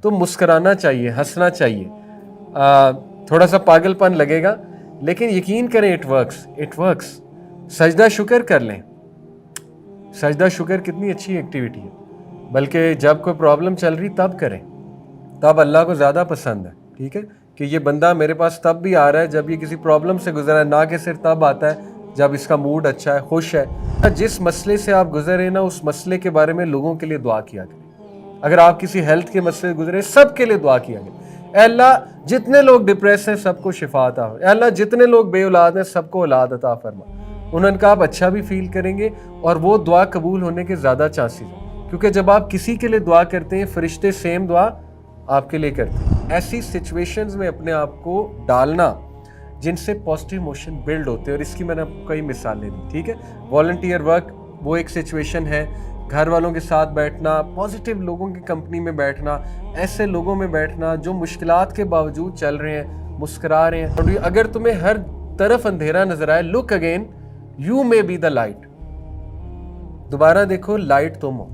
تو مسکرانا چاہیے, ہنسنا چاہیے. تھوڑا سا پاگلپن لگے گا لیکن یقین کریں اٹ ورکس. سجدہ شکر کر لیں. سجدہ شکر کتنی اچھی ایکٹیویٹی ہے, بلکہ جب کوئی پرابلم چل رہی تب کریں, تب اللہ کو زیادہ پسند ہے. ٹھیک ہے کہ یہ بندہ میرے پاس تب بھی آ رہا ہے جب یہ کسی پرابلم سے گزرا ہے, نہ کہ صرف تب آتا ہے جب اس کا موڈ اچھا ہے, خوش ہے. جس مسئلے سے آپ گزرے نا اس مسئلے کے بارے میں لوگوں کے لیے دعا کیا کریں. اگر آپ کسی ہیلتھ کے مسئلے سے گزرے سب کے لیے دعا کیا کریں. اے اللہ جتنے لوگ ڈپریس ہیں سب کو شفا عطا ہو. اے اللہ جتنے لوگ بے اولاد ہیں سب کو اولاد عطا فرما. انہوں نے کہا آپ اچھا بھی فیل کریں گے اور وہ دعا قبول ہونے کے زیادہ چانسز ہیں, کیونکہ جب آپ کسی کے لیے دعا کرتے ہیں فرشتے سیم دعا آپ کے لیے کرتے ہیں. ایسی سچویشنز میں اپنے آپ کو ڈالنا جن سے پازیٹیو ایموشن بلڈ ہوتے ہیں, اور اس کی میں نے آپ کو کئی مثالیں دی. ٹھیک ہے, والنٹیئر ورک وہ ایک سچویشن ہے. گھر والوں کے ساتھ بیٹھنا, پازیٹیو لوگوں کی کمپنی میں بیٹھنا, ایسے لوگوں میں بیٹھنا جو مشکلات کے باوجود چل رہے ہیں, مسکرا رہے ہیں. اور اگر تمہیں ہر طرف اندھیرا نظر آئے, look again you may be the light. دوبارہ دیکھو لائٹ تم ہو,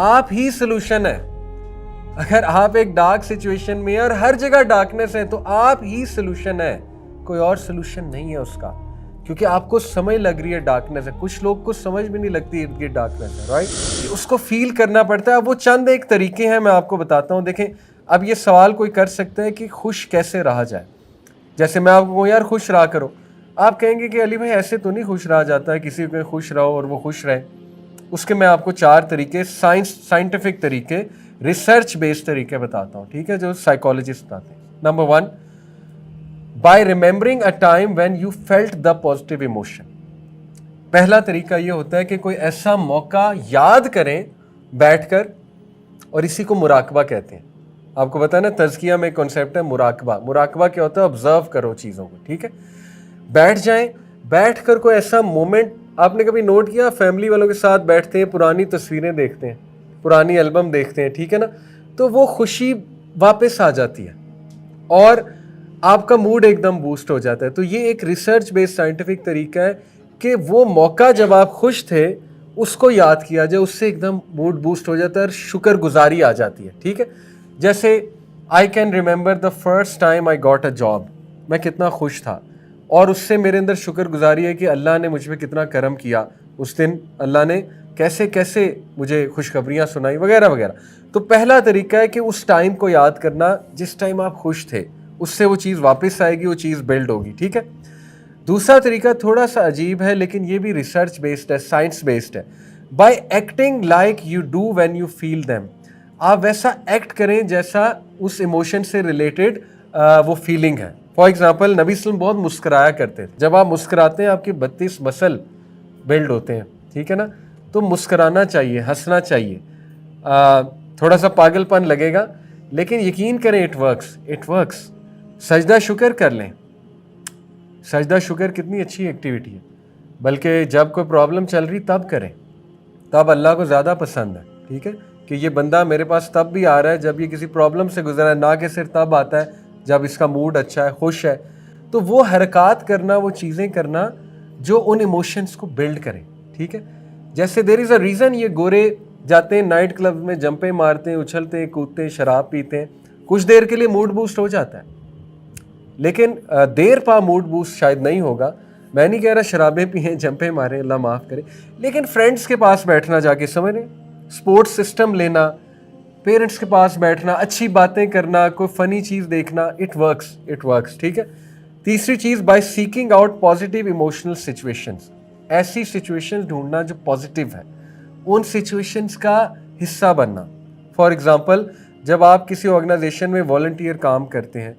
آپ ہی سلوشن ہے. اگر آپ ایک ڈارک سچویشن میں اور ہر جگہ ڈارکنیس ہے تو آپ ہی سلوشن ہے, کوئی اور سلوشن نہیں ہے اس کا, کیونکہ آپ کو سمجھ لگ رہی ہے ڈارکنیس ہے. کچھ لوگ کو سمجھ بھی نہیں لگتی ارد گرد ڈارکنیس ہے, رائٹ, اس کو فیل کرنا پڑتا ہے. وہ چند ایک طریقے ہیں میں آپ کو بتاتا ہوں. دیکھیں اب یہ سوال کوئی کر سکتا ہے کہ خوش کیسے رہا جائے. جیسے میں آپ کو کہوں یار خوش رہا کرو, آپ کہیں گے کہ علی بھائی ایسے تو نہیں خوش رہا جاتا ہے, کسی کو خوش رہو اور وہ خوش رہے. اس کے میں آپ کو 4 طریقے, سائنٹیفک طریقے, ریسرچ بیسڈ طریقے بتاتا ہوں. ٹھیک ہے, جو سائیکالوجسٹ بتاتے ہیں. Number 1, by remembering a time when you felt the positive emotion. پہلا طریقہ یہ ہوتا ہے کہ کوئی ایسا موقع یاد کریں بیٹھ کر, اور اسی کو مراقبہ کہتے ہیں. آپ کو پتا ہے نا تزکیہ میں ایک کنسیپٹ ہے مراقبہ. مراقبہ کیا ہوتا ہے؟ آبزرو کرو چیزوں کو. ٹھیک ہے, بیٹھ جائیں, بیٹھ کر کوئی ایسا مومنٹ. آپ نے کبھی نوٹ کیا فیملی والوں کے ساتھ بیٹھتے ہیں, پرانی تصویریں دیکھتے ہیں, پرانی البم دیکھتے ہیں, ٹھیک ہے نا, تو وہ خوشی واپس آ جاتی ہے اور آپ کا موڈ ایک دم بوسٹ ہو جاتا ہے. تو یہ ایک ریسرچ بیسڈ سائنٹیفک طریقہ ہے کہ وہ موقع جب آپ خوش تھے اس کو یاد کیا جائے, اس سے ایک دم موڈ بوسٹ ہو جاتا ہے اور شکر گزاری آ جاتی ہے. ٹھیک ہے, جیسے I can remember the first time I got a job. میں کتنا خوش تھا اور اس سے میرے اندر شکر گزاری ہے کہ اللہ نے مجھ پہ کتنا کرم کیا. اس دن اللہ نے کیسے کیسے مجھے خوشخبریاں سنائی وغیرہ وغیرہ. تو پہلا طریقہ ہے کہ اس ٹائم کو یاد کرنا جس ٹائم آپ خوش تھے, اس سے وہ چیز واپس آئے گی, وہ چیز بلڈ ہوگی. ٹھیک ہے, دوسرا طریقہ تھوڑا سا عجیب ہے لیکن یہ بھی ریسرچ بیسڈ ہے, سائنس بیسڈ ہے. By acting like you do when you feel them. آپ ویسا ایکٹ کریں جیسا اس ایموشن سے ریلیٹڈ وہ فیلنگ ہے. فار ایگزامپل نبی صلی اللہ علیہ وسلم بہت مسکرایا کرتے تھے. جب آپ مسکراتے ہیں آپ کے 32 مسل بلڈ ہوتے ہیں. ٹھیک ہے نا, تو مسکرانا چاہیے, ہنسنا چاہیے. تھوڑا سا پاگل پن لگے گا لیکن یقین کریں اٹ ورکس. سجدہ شکر کر لیں. سجدہ شکر کتنی اچھی ایکٹیویٹی ہے, بلکہ جب کوئی پرابلم چل رہی تب کریں, تب اللہ کو زیادہ پسند ہے. ٹھیک ہے, کہ یہ بندہ میرے پاس تب بھی آ رہا ہے جب یہ کسی پرابلم سے گزرا ہے, نہ کہ صرف تب آتا ہے جب اس کا موڈ اچھا ہے, خوش ہے. تو وہ حرکات کرنا, وہ چیزیں کرنا جو ان ایموشنز کو بلڈ کریں. ٹھیک ہے, جیسے دیر از اے ریزن یہ گورے جاتے ہیں نائٹ کلب میں, جمپیں مارتے ہیں, اچھلتے ہیں, کودتے ہیں, شراب پیتے ہیں, کچھ دیر کے لیے موڈ بوسٹ ہو جاتا ہے لیکن دیر پا موڈ بوسٹ شاید نہیں ہوگا. میں نہیں کہہ رہا شرابیں پئیں, جمپیں ماریں, اللہ معاف کرے, لیکن فرینڈس کے پاس بیٹھنا جا کے سمجھ رہے, سپورٹس سسٹم لینا, پیرنٹس کے پاس بیٹھنا, اچھی باتیں کرنا, کوئی فنی چیز دیکھنا, اٹ ورکس. ٹھیک ہے, تیسری چیز by seeking out positive emotional situations. ایسی سچویشنز ڈھونڈنا جو پازیٹیو ہے, ان سچویشنز کا حصہ بننا. فار ایگزامپل جب آپ کسی آرگنائزیشن میں والنٹیئر کام کرتے ہیں,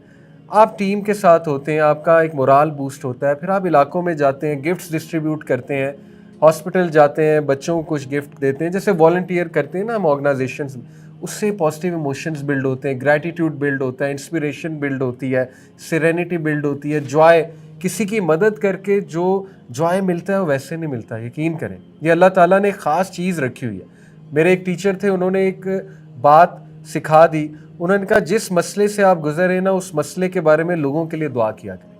آپ ٹیم کے ساتھ ہوتے ہیں, آپ کا ایک مورال بوسٹ ہوتا ہے, پھر آپ علاقوں میں جاتے ہیں, گفٹس ڈسٹریبیوٹ کرتے ہیں, ہاسپٹل جاتے ہیں, بچوں کو کچھ گفٹ دیتے ہیں, جیسے والنٹیئر کرتے ہیں نا ہم آرگنائزیشنز میں, اس سے پازیٹیو ایموشنز بلڈ ہوتے ہیں, گریٹیٹیوڈ بلڈ ہوتا ہے, انسپریشن بلڈ ہوتی ہے, سیرینٹی بلڈ ہوتی ہے, جوائے. کسی کی مدد کر کے جو جوائے ملتا ہے وہ ویسے نہیں ملتا, یقین کریں. یہ اللہ تعالیٰ نے ایک خاص چیز رکھی ہوئی ہے. میرے ایک ٹیچر تھے, انہوں نے ایک بات سکھا دی. انہوں نے کہا جس مسئلے سے آپ گزرے نا اس مسئلے کے بارے میں لوگوں کے لیے دعا کیا کریں.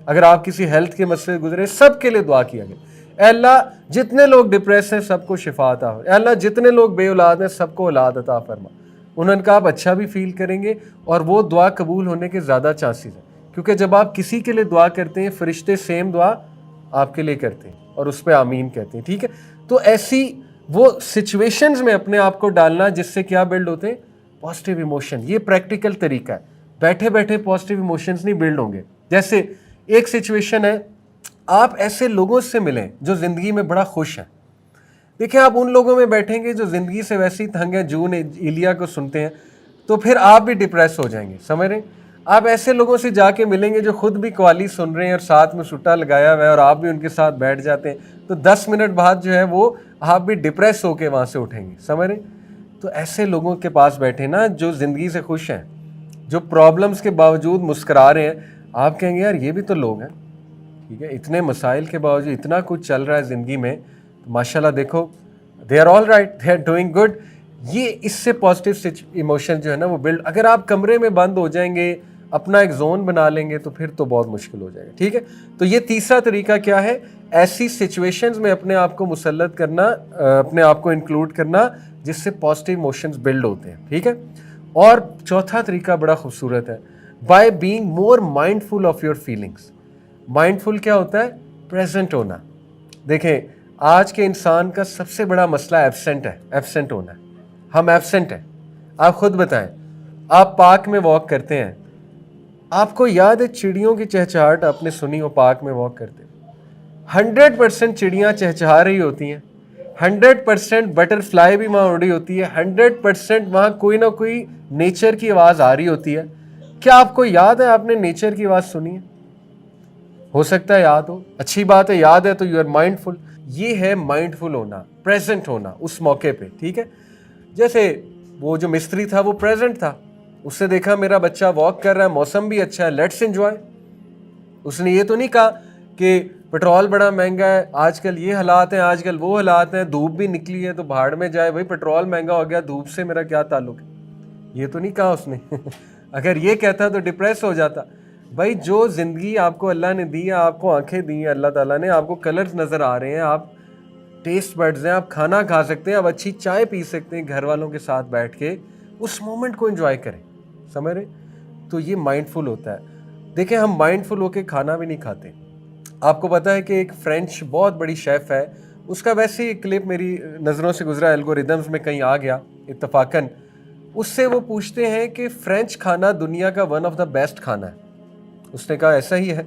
اگر آپ کسی ہیلتھ کے مسئلے سے گزرے سب کے لیے دعا کیا کریں. اے اللہ جتنے لوگ ڈپریس ہیں سب کو شفا عطا ہو. اے اللہ جتنے لوگ بے اولاد ہیں سب کو اولاد عطا فرما. ان کا آپ اچھا بھی فیل کریں گے اور وہ دعا قبول ہونے کے زیادہ چانسز ہیں، کیونکہ جب آپ کسی کے لیے دعا کرتے ہیں فرشتے سیم دعا آپ کے لیے کرتے ہیں اور اس پہ آمین کہتے ہیں، ٹھیک ہے؟ تو ایسی وہ سچویشنز میں اپنے آپ کو ڈالنا جس سے کیا بلڈ ہوتے ہیں؟ Positive emotion. یہ پریکٹیکل طریقہ ہے، بیٹھے بیٹھے پازیٹیو ایموشنز نہیں بلڈ ہوں گے. جیسے ایک سچویشن ہے، آپ ایسے لوگوں سے ملیں جو زندگی میں بڑا خوش ہیں. دیکھیں آپ ان لوگوں میں بیٹھیں گے جو زندگی سے ویسے ہی تنگ ہیں، جون ایلیا کو سنتے ہیں، تو پھر آپ بھی ڈپریس ہو جائیں گے، سمجھ رہے ہیں؟ آپ ایسے لوگوں سے جا کے ملیں گے جو خود بھی قوالی سن رہے ہیں اور ساتھ میں سٹا لگایا ہوا ہے اور آپ بھی ان کے ساتھ بیٹھ جاتے ہیں، تو 10 منٹ بعد جو ہے وہ آپ بھی ڈپریس ہو کے وہاں سے اٹھیں گے، سمجھ رہے ہیں؟ تو ایسے لوگوں کے پاس بیٹھے نا جو زندگی سے خوش ہیں، جو پرابلمس کے باوجود مسکرا رہے ہیں. آپ کہیں گے یار یہ بھی تو لوگ ہیں، ٹھیک ہے، اتنے مسائل کے باوجود اتنا کچھ چل رہا ہے زندگی میں، ماشاء اللہ دیکھو they are all right, they are doing good. یہ اس سے پازیٹیو ایموشن جو ہے نا وہ بلڈ. اگر آپ کمرے میں بند ہو جائیں گے، اپنا ایک زون بنا لیں گے، تو پھر تو بہت مشکل ہو جائے گا، ٹھیک ہے؟ تو یہ تیسرا طریقہ کیا ہے؟ ایسی سچویشنز میں اپنے آپ کو مسلط کرنا، اپنے آپ کو انکلوڈ کرنا جس سے پازیٹیو ایموشنز بلڈ ہوتے ہیں، ٹھیک ہے؟ اور چوتھا طریقہ بڑا خوبصورت ہے، by being more mindful of your feelings. Mindful کیا ہوتا ہے؟ پریزنٹ ہونا. دیکھیں آج کے انسان کا سب سے بڑا مسئلہ ایبسنٹ ہونا ہے. ہم ایبسنٹ ہیں. آپ خود بتائیں، آپ پارک میں واک کرتے ہیں، آپ کو یاد ہے چڑیوں کی چہچہاہٹ آپ نے سنی ہو؟ پارک میں واک کرتے 100% چڑیاں چہچہا رہی ہوتی ہیں، 100% بٹر فلائی بھی وہاں اڑ رہی ہوتی ہے، 100% وہاں کوئی نہ کوئی نیچر کی آواز آ رہی ہوتی ہے. کیا آپ کو یاد ہے آپ نے نیچر کی آواز سنی ہے؟ ہو سکتا ہے یاد ہو، اچھی بات ہے، یاد ہے تو یو آر مائنڈ فل. یہ ہے مائنڈ فل ہونا، پریزنٹ ہونا اس موقع پہ، ٹھیک ہے؟ جیسے وہ جو مستری تھا وہ پریزنٹ تھا، اس سے دیکھا میرا بچہ واک کر رہا ہے، موسم بھی اچھا ہے، لیٹس انجوائے. اس نے یہ تو نہیں کہا کہ پیٹرول بڑا مہنگا ہے، آج کل یہ حالات ہیں، آج کل وہ حالات ہیں، دھوپ بھی نکلی ہے تو بھاڑ میں جائے، بھائی پیٹرول مہنگا ہو گیا، دھوپ سے میرا کیا تعلق ہے. یہ تو نہیں کہا اس نے. اگر یہ کہتا تو ڈپریس ہو جاتا. بھائی جو زندگی آپ کو اللہ نے دی ہے، آپ کو آنکھیں دی ہیں اللہ تعالیٰ نے، آپ کو کلرز نظر آ رہے ہیں، آپ ٹیسٹ بڈز ہیں، آپ کھانا کھا سکتے ہیں، آپ اچھی چائے پی سکتے ہیں گھر والوں کے ساتھ بیٹھ کے، اس مومنٹ کو انجوائے کریں، سمجھ رہے؟ تو یہ مائنڈ فل ہوتا ہے. دیکھیں ہم مائنڈ فل ہو کے کھانا بھی نہیں کھاتے. آپ کو پتہ ہے کہ ایک فرینچ بہت بڑی شیف ہے، اس کا ویسے ہی کلپ میری نظروں سے گزرا، الگوریدمز میں کہیں آ گیا اتفاقاً. اس سے وہ پوچھتے ہیں کہ فرینچ کھانا دنیا کا ون آف دا بیسٹ کھانا ہے. اس نے کہا ایسا ہی ہے،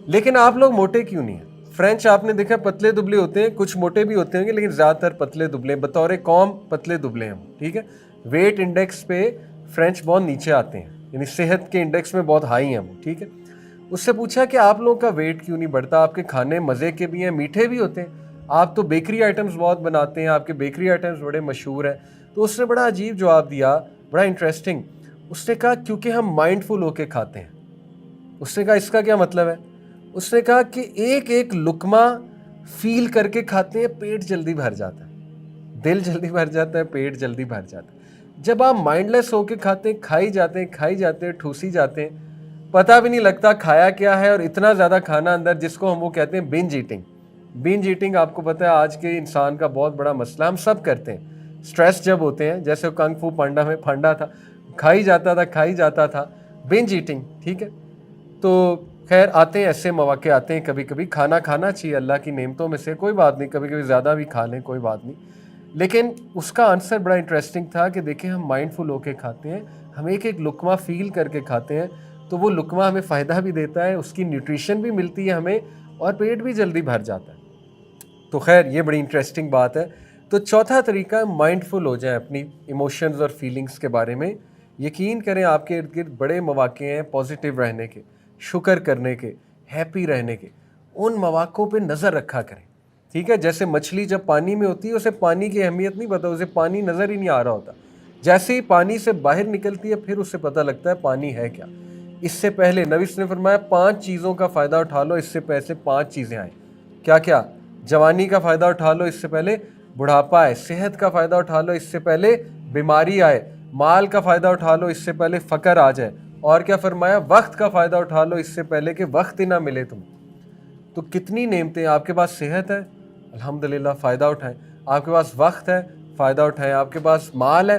لیکن آپ لوگ موٹے کیوں نہیں ہیں؟ فرینچ آپ نے دیکھا پتلے دبلے ہوتے ہیں، کچھ موٹے بھی ہوتے ہیں لیکن زیادہ تر پتلے دبلے، بطور قوم پتلے دبلے ہیں، ٹھیک ہے؟ ویٹ انڈیکس پہ فرینچ بہت نیچے آتے ہیں، یعنی صحت کے انڈیکس میں بہت ہائی ہیں وہ، ٹھیک ہے؟ اس سے پوچھا کہ آپ لوگوں کا ویٹ کیوں نہیں بڑھتا؟ آپ کے کھانے مزے کے بھی ہیں، میٹھے بھی ہوتے ہیں، آپ تو بیکری آئٹمز بہت بناتے ہیں، آپ کے بیکری آئٹمز بڑے مشہور ہیں. تو اس نے بڑا عجیب جواب دیا، بڑا انٹرسٹنگ. اس نے کہا کیونکہ ہم مائنڈ فل ہو کے کھاتے ہیں. اس نے کہا اس کا کیا مطلب ہے؟ اس نے کہا کہ ایک ایک لقمہ فیل کر کے کھاتے ہیں، پیٹ جلدی بھر جاتا ہے، دل جلدی بھر جاتا ہے، پیٹ جلدی بھر جاتا ہے. جب آپ مائنڈ لیس ہو کے کھاتے ہیں، کھائی جاتے ہیں، ٹھوسی جاتے ہیں، پتہ بھی نہیں لگتا کھایا کیا ہے، اور اتنا زیادہ کھانا اندر، جس کو ہم وہ کہتے ہیں بنج ایٹنگ. بنج ایٹنگ آپ کو پتہ ہے آج کے انسان کا بہت بڑا مسئلہ، ہم سب کرتے ہیں. سٹریس جب ہوتے ہیں، جیسے کنگ فو پانڈا میں پانڈا تھا، کھائی جاتا تھا، بنج ایٹنگ، ٹھیک ہے؟ تو خیر آتے ہیں ایسے مواقع آتے ہیں، کبھی کبھی کھانا کھانا چاہیے، اللہ کی نعمتوں میں سے، کوئی بات نہیں، کبھی کبھی زیادہ بھی کھا لیں کوئی بات نہیں. لیکن اس کا آنسر بڑا انٹرسٹنگ تھا کہ دیکھیں ہم مائنڈ فل ہو کے کھاتے ہیں، ہم ایک ایک لقمہ فیل کر کے کھاتے ہیں، تو وہ لقمہ ہمیں فائدہ بھی دیتا ہے، اس کی نیوٹریشن بھی ملتی ہے ہمیں، اور پیٹ بھی جلدی بھر جاتا ہے. تو خیر یہ بڑی انٹرسٹنگ بات ہے. تو چوتھا طریقہ، مائنڈ فل ہو جائیں اپنی ایموشنز اور فیلنگز کے بارے میں. یقین کریں آپ کے ارد گرد بڑے مواقع ہیں پازیٹیو رہنے کے، شکر کرنے کے، ہیپی رہنے کے. ان مواقعوں پہ نظر رکھا کریں، ٹھیک ہے؟ جیسے مچھلی جب پانی میں ہوتی ہے اسے پانی کی اہمیت نہیں پتہ، اسے پانی نظر ہی نہیں آ رہا ہوتا. جیسے ہی پانی سے باہر نکلتی ہے پھر اسے پتہ لگتا ہے پانی ہے کیا. اس سے پہلے نبی نے فرمایا 5 چیزوں کا فائدہ اٹھا لو اس سے پہلے 5 چیزیں آئیں. کیا کیا؟ جوانی کا فائدہ اٹھا لو اس سے پہلے بڑھاپا آئے، صحت کا فائدہ اٹھا لو اس سے پہلے بیماری آئے، مال کا فائدہ اٹھا لو اس سے پہلے فقر آ جائے، اور کیا فرمایا؟ وقت کا فائدہ اٹھا لو اس سے پہلے کہ وقت ہی نہ ملے تم. تو کتنی نعمتیں، آپ کے پاس صحت ہے الحمدللہ، فائدہ اٹھائیں. آپ کے پاس وقت ہے، فائدہ اٹھائیں. آپ کے پاس مال ہے،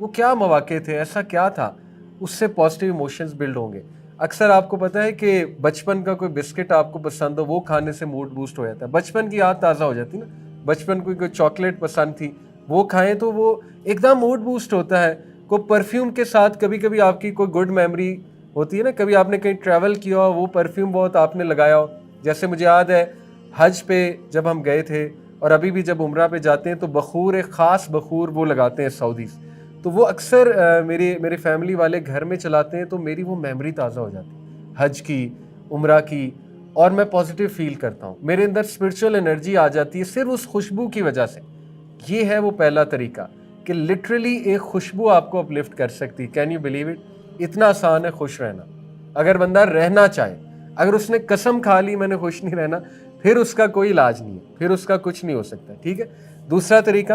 وہ کیا مواقع تھے, ایسا کیا تھا, اس سے پازیٹیو ایموشنز بلڈ ہوں گے. اکثر آپ کو پتہ ہے کہ بچپن کا کوئی بسکٹ آپ کو پسند ہو, وہ کھانے سے موڈ بوسٹ ہو جاتا ہے, بچپن کی یاد تازہ ہو جاتی ہے نا. بچپن کو کوئی چاکلیٹ پسند تھی, وہ کھائیں تو وہ ایک دم موڈ بوسٹ ہوتا ہے. کوئی پرفیوم کے ساتھ کبھی کبھی آپ کی کوئی گڈ میموری ہوتی ہے نا, کبھی آپ نے کہیں ٹریول کیا ہو, وہ پرفیوم بہت آپ نے لگایا ہو. جیسے مجھے یاد ہے حج پہ جب ہم گئے تھے, اور ابھی بھی جب عمرہ پہ جاتے ہیں تو بخور, ایک خاص بخور وہ لگاتے ہیں سعودیز, تو وہ اکثر میرے فیملی والے گھر میں چلاتے ہیں, تو میری وہ میموری تازہ ہو جاتی ہے حج کی, عمرہ کی, اور میں پازیٹیو فیل کرتا ہوں, میرے اندر اسپرچول انرجی آ جاتی ہے صرف اس خوشبو کی وجہ سے. یہ ہے وہ پہلا طریقہ کہ لٹرلی ایک خوشبو آپ کو اپلفٹ کر سکتی. Can you believe it? اتنا آسان ہے خوش رہنا. اگر بندہ رہنا چاہے, اگر اس نے قسم کھا لی میں نے خوش نہیں رہنا, پھر اس کا کوئی علاج نہیں ہے, پھر اس کا کچھ نہیں ہو سکتا. ٹھیک ہے. دوسرا طریقہ,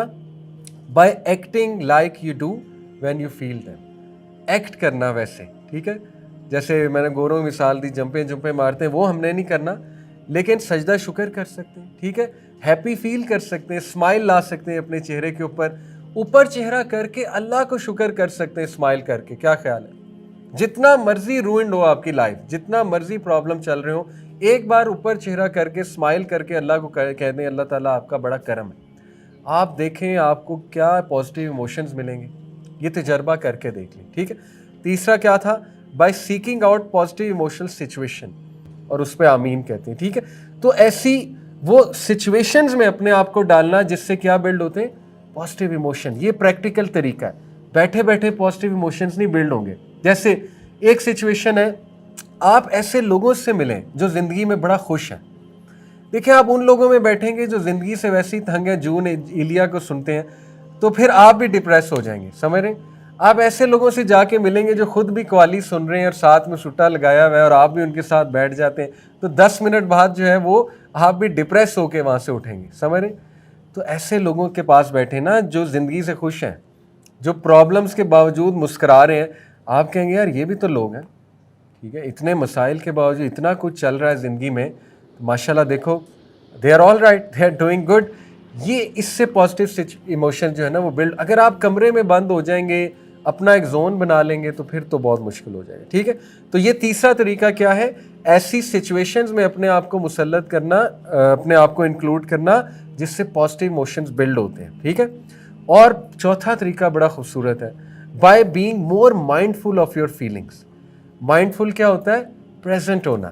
by acting like you do when you feel them. Act کرنا ویسے, ٹھیک ہے, جیسے میں نے گوروں مثال دی, جمپے مارتے ہیں, وہ ہم نے نہیں کرنا, لیکن سجدہ شکر کر سکتے ہیں. ٹھیک ہے, ہیپی فیل کر سکتے ہیں, اسمائل لا سکتے ہیں اپنے چہرے کے اوپر چہرہ کر کے اللہ کو شکر کر سکتے ہیں اسمائل کر کے. کیا خیال ہے؟ جتنا مرضی روئنڈ ہو آپ کی لائف, جتنا مرضی پرابلم چل رہے ہو, ایک بار اوپر چہرہ کر کے اسمائل کر کے اللہ کو کہہ دیں اللہ تعالیٰ آپ کا بڑا کرم ہے. آپ دیکھیں آپ کو کیا پازیٹیو ایموشنز ملیں گے. یہ تجربہ کر کے دیکھ لیں. ٹھیک ہے. تیسرا کیا تھا؟ By seeking out positive emotional situation, اور اس پہ آمین کہتے ہیں. ٹھیک ہے. تو ایسی وہ سچویشنز میں اپنے آپ کو ڈالنا جس سے کیا بلڈ ہوتے ہیں؟ Positive emotion. یہ پریکٹیکل طریقہ ہے, بیٹھے بیٹھے پازیٹیو ایموشنز نہیں بلڈ ہوں گے. جیسے ایک سچویشن ہے, آپ ایسے لوگوں سے ملیں جو زندگی میں بڑا خوش ہیں. دیکھیں آپ ان لوگوں میں بیٹھیں گے جو زندگی سے ویسے ہی تنگ ہیں, جون ایلیا کو سنتے ہیں, تو پھر آپ بھی ڈپریس ہو جائیں گے. سمجھ رہے ہیں؟ آپ ایسے لوگوں سے جا کے ملیں گے جو خود بھی قوالی سن رہے ہیں اور ساتھ میں سٹا لگایا ہوا ہے, اور آپ بھی ان کے ساتھ بیٹھ جاتے ہیں, تو 10 منٹ بعد جو ہے وہ آپ بھی ڈپریس ہو کے وہاں سے اٹھیں گے. سمجھ رہے ہیں؟ تو ایسے لوگوں کے پاس بیٹھے نا جو زندگی سے خوش ہیں, جو پرابلمس کے باوجود مسکرا رہے ہیں. آپ کہیں گے یار یہ بھی تو لوگ ہیں. ٹھیک ہے, اتنے مسائل کے باوجود اتنا کچھ چل رہا ہے زندگی میں, ماشاء اللہ دیکھو, they are all right, they are doing good. یہ اس سے پازیٹیو ایموشن جو ہے نا وہ بلڈ. اگر آپ کمرے میں بند ہو جائیں گے, اپنا ایک زون بنا لیں گے, تو پھر تو بہت مشکل ہو جائے گا. ٹھیک ہے. تو یہ تیسرا طریقہ کیا ہے؟ ایسی سچویشنز میں اپنے آپ کو مسلط کرنا, اپنے آپ کو انکلوڈ کرنا جس سے پازیٹیو ایموشنز بلڈ ہوتے ہیں. ٹھیک ہے. اور چوتھا طریقہ بڑا خوبصورت ہے, by being more mindful of your feelings. Mindful کیا ہوتا ہے؟ پریزنٹ ہونا.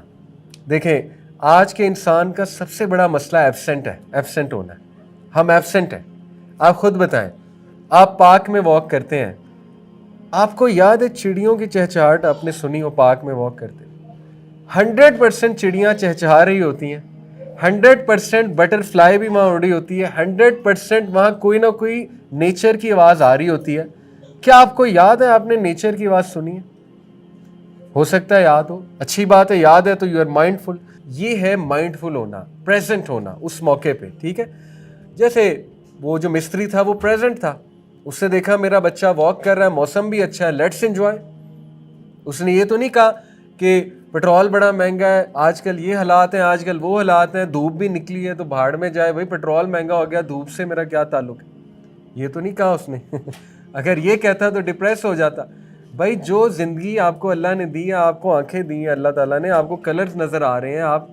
دیکھیں آج کے انسان کا سب سے بڑا مسئلہ ایبسنٹ ہونا ہے. ہم ایبسنٹ ہیں. آپ خود بتائیں, آپ پارک میں واک کرتے ہیں, آپ کو یاد ہے چڑیوں کی چہچہاہٹ آپ نے سنی ہو, پارک میں واک کرتے ہیں 100% چڑیاں چہچہا رہی ہوتی ہیں, 100% بٹر فلائی بھی وہاں اڑ رہی ہوتی ہے, 100% وہاں کوئی نہ کوئی نیچر کی آواز آ رہی ہوتی ہے. کیا آپ کو یاد ہے آپ نے نیچر کی آواز سنی ہے؟ ہو سکتا ہے یاد ہو, اچھی بات ہے, یاد ہے تو یو آر مائنڈ فل. یہ ہے مائنڈ فل ہونا, پریزنٹ ہونا اس موقع پہ. ٹھیک ہے. جیسے وہ جو مستری تھا وہ پریزنٹ تھا, اس سے دیکھا میرا بچہ واک کر رہا ہے, موسم بھی اچھا ہے, لیٹس انجوائے. اس نے یہ تو نہیں کہا کہ پیٹرول بڑا مہنگا ہے, آج کل یہ حالات ہیں, آج کل وہ حالات ہیں, دھوپ بھی نکلی ہے تو بھاڑ میں جائے, بھائی پیٹرول مہنگا ہو گیا, دھوپ سے میرا کیا تعلق ہے. یہ تو نہیں کہا اس نے. اگر یہ کہتا تو ڈپریس ہو جاتا. بھائی جو زندگی آپ کو اللہ نے دی ہے, آپ کو آنکھیں دی ہیں اللہ تعالیٰ نے, آپ کو کلرز نظر آ رہے ہیں, آپ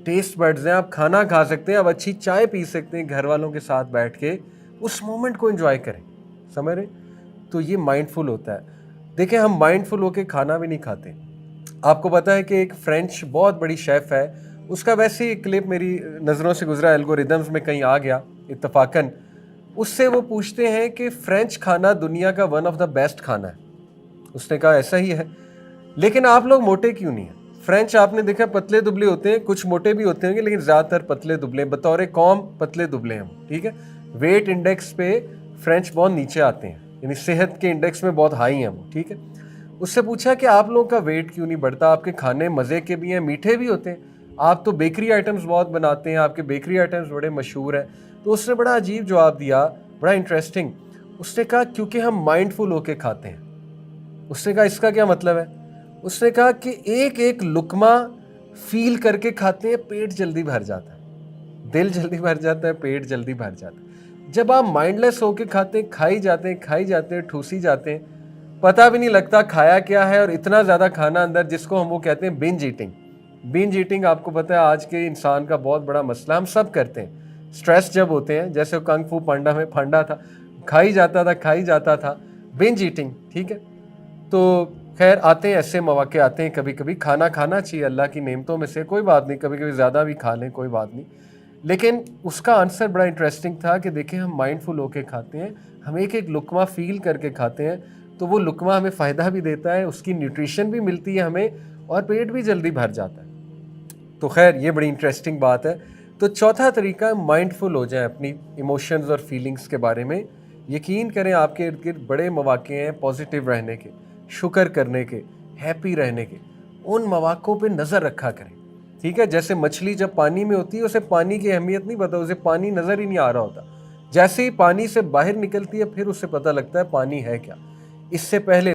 ٹیسٹ بڈز ہیں, آپ کھانا کھا سکتے ہیں, آپ اچھی چائے پی سکتے ہیں گھر والوں کے ساتھ بیٹھ کے, اس مومنٹ کو انجوائے کریں. سمجھ رہے؟ تو یہ مائنڈ فل ہوتا ہے. دیکھیں ہم مائنڈ فل ہو کے کھانا بھی نہیں کھاتے. آپ کو پتہ ہے کہ ایک فرینچ بہت بڑی شیف ہے, اس کا ویسے ہی کلپ میری نظروں سے گزرا, الگوریدمز میں کہیں آ گیا اتفاقاً. اس سے وہ پوچھتے ہیں کہ فرینچ کھانا دنیا کا ون آف دا بیسٹ کھانا ہے. اس نے کہا ایسا ہی ہے, لیکن آپ لوگ موٹے کیوں نہیں ہیں؟ فرینچ آپ نے دیکھا پتلے دبلے ہوتے ہیں, کچھ موٹے بھی ہوتے ہوں گے, لیکن زیادہ تر پتلے دبلے, بطور قوم پتلے دبلے ہیں. ٹھیک ہے. ویٹ انڈیکس پہ فرینچ بہت نیچے آتے ہیں, یعنی صحت کے انڈیکس میں بہت ہائی ہیں وہ. ٹھیک ہے. اس سے پوچھا کہ آپ لوگوں کا ویٹ کیوں نہیں بڑھتا, آپ کے کھانے مزے کے بھی ہیں, میٹھے بھی ہوتے ہیں, آپ تو بیکری آئٹمز بہت بناتے ہیں, آپ کے بیکری آئٹمز بڑے مشہور ہیں. تو اس نے بڑا عجیب جواب دیا, بڑا انٹرسٹنگ. اس نے کہا کیونکہ ہم مائنڈ فل ہو کے کھاتے ہیں. اس نے کہا اس کا کیا مطلب ہے؟ اس نے کہا کہ ایک ایک لقمہ فیل کر کے کھاتے ہیں, پیٹ جلدی بھر جاتا ہے, دل جلدی بھر جاتا ہے, پیٹ جلدی بھر جاتا ہے. جب آپ مائنڈ لیس ہو کے کھاتے ہیں، کھائی جاتے ہیں ٹھوسی جاتے ہیں، پتہ بھی نہیں لگتا کھایا کیا ہے، اور اتنا زیادہ کھانا اندر، جس کو ہم وہ کہتے ہیں بنج ایٹنگ آپ کو پتہ ہے آج کے انسان کا بہت بڑا مسئلہ، ہم سب کرتے ہیں سٹریس جب ہوتے ہیں، جیسے کنگ فو پانڈا میں پھنڈا تھا، کھائی جاتا تھا بنج ایٹنگ، ٹھیک ہے. تو خیر آتے ہیں ایسے مواقع آتے ہیں، کبھی کبھی کھانا چاہیے، اللہ کی نعمتوں میں سے کوئی بات نہیں، کبھی کبھی زیادہ بھی کھا لیں کوئی بات نہیں. لیکن اس کا آنسر بڑا انٹرسٹنگ تھا کہ دیکھیں ہم مائنڈ فل ہو کے کھاتے ہیں، ہم ایک لقمہ فیل کر کے کھاتے ہیں، تو وہ لقمہ ہمیں فائدہ بھی دیتا ہے، اس کی نیوٹریشن بھی ملتی ہے ہمیں، اور پیٹ بھی جلدی بھر جاتا ہے. تو خیر یہ بڑی انٹرسٹنگ بات ہے. تو چوتھا طریقہ، مائنڈ فل ہو جائیں اپنی ایموشنز اور فیلنگز کے بارے میں. یقین کریں آپ کے ارد گرد بڑے مواقع ہیں پازیٹیو رہنے کے، شکر کرنے کے، ہیپی رہنے کے. ان مواقعوں پہ نظر رکھا کریں، ٹھیک ہے. جیسے مچھلی جب پانی میں ہوتی ہے اسے پانی کی اہمیت نہیں پتہ، اسے پانی نظر ہی نہیں آ رہا ہوتا. جیسے ہی پانی سے باہر نکلتی ہے پھر اسے پتہ لگتا ہے پانی ہے کیا. اس سے پہلے